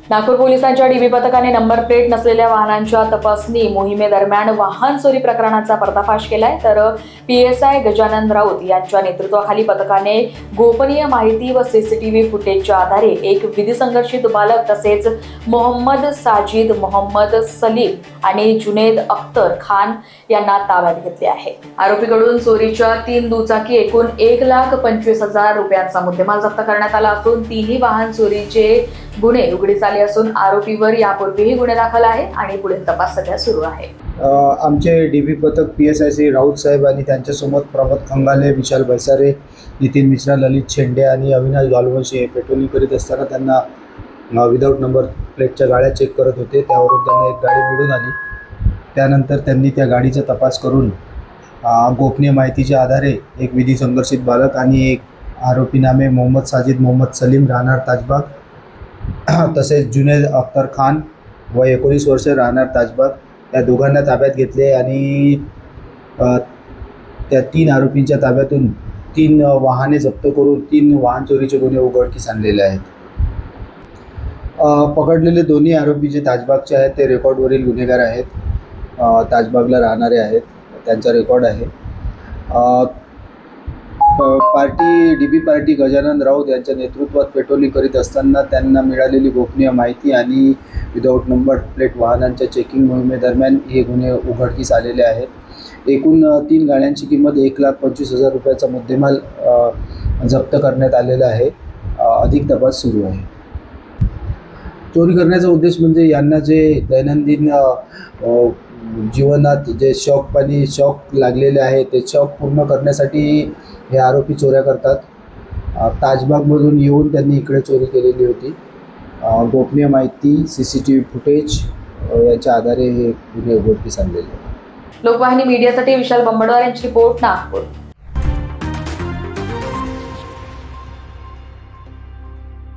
नागपूर पोलिसांच्या डीबी पथकाने number plate नसलेल्या वाहनांच्या तपासणी मोहिमेदरम्यान वाहन चोरी प्रकरणाचा पर्दाफाश केलाय। तर PSI गजानन राऊत यांच्या नेतृत्वाखाली पथकाने गोपनीय माहिती व सीसीटीव्ही फुटेजच्या आधारे एक विधिसंघर्षित बालक तसेच मोहम्मद साजिद, मोहम्मद सलीम आणि जुनेद अख्तर खान यांना ताब्यात घेतले आहे। आरोपीकडून चोरीच्या 3 दुचाकी एकूण 1,25,000 रुपयांचा मुद्देमाल जप्त करण्यात आला असून तिन्ही वाहन चोरीचे गुन्हे उघडीस आले असून आरोपीवर यापूर्वीही गुन्हे दाखल आहे आणि पुढील तपास सध्या सुरू आहे। आमचे डीबी पथक PSI श्री राऊत साहेब आणि त्यांच्यासोबत प्रभात खंगाले, विशाल बैसारे, नितीन मिश्रा, ललित शेंडे आणि अविनाश गालवंशी हे पेट्रोलिंग करीत असताना त्यांना विदाऊट नंबर प्लेटच्या गाड्या चेक करत होते। त्यावरून त्यांना एक गाडी मिळून आली। त्यानंतर त्यांनी त्या गाडीचा तपास करून गोपनीय माहितीच्या आधारे एक विधी संघर्षित बालक आणि एक आरोपी नामे मोहम्मद साजिद, मोहम्मद सलीम राहणार ताजबाग तसेच जुनेद अख्तर खान वय 19 वर्ष राहणार ताजबाग या दोघांना ताब्यात घेतले आणि त्या 3 आरोपींच्या ताब्यातून 3 वाहने जप्त करून 3 वाहन चोरीचे गुन्हे उघडकीस आणलेले आहेत। पकडलेले दोन्ही आरोपी जे ताजबागचे आहेत ते रेकॉर्डवरील गुन्हेगार आहेत। ताजबागला राहणारे आहेत, त्यांचा रेकॉर्ड आहे। डीबी पार्टी गजानन राऊत यांच्या नेतृत्वात पेट्रोलिंग करीत असताना त्यांना मिळालेली गोपनीय माहिती आणि विदाऊट नंबर प्लेट वाहनांच्या चेकिंग मोहिमेदरम्यान हे गुन्हे उघडकीस आलेले आहेत। एकूण 3 गाड्यांची किंमत 1,25,000 रुपयाचा मुद्देमाल जप्त करण्यात आलेला आहे। अधिक तपास सुरू आहे। चोरी करण्याचा उद्देश म्हणजे यांना जे दैनंदिन जीवनात जे शॉक लागलेले आहे ते शॉक पूर्ण करण्यासाठी हे आरोपी चोऱ्या करतात। ताजबागमधून येऊन त्यांनी इकडे चोरी केलेली होती। गोपनीय माहिती, CCTV फुटेज याच्या आधारे हे गुन्हे उघडकीस आणलेले आहेत। लोकवाहिनी मीडियासाठी विशाल बंबडवार यांची रिपोर्ट, नागपूर।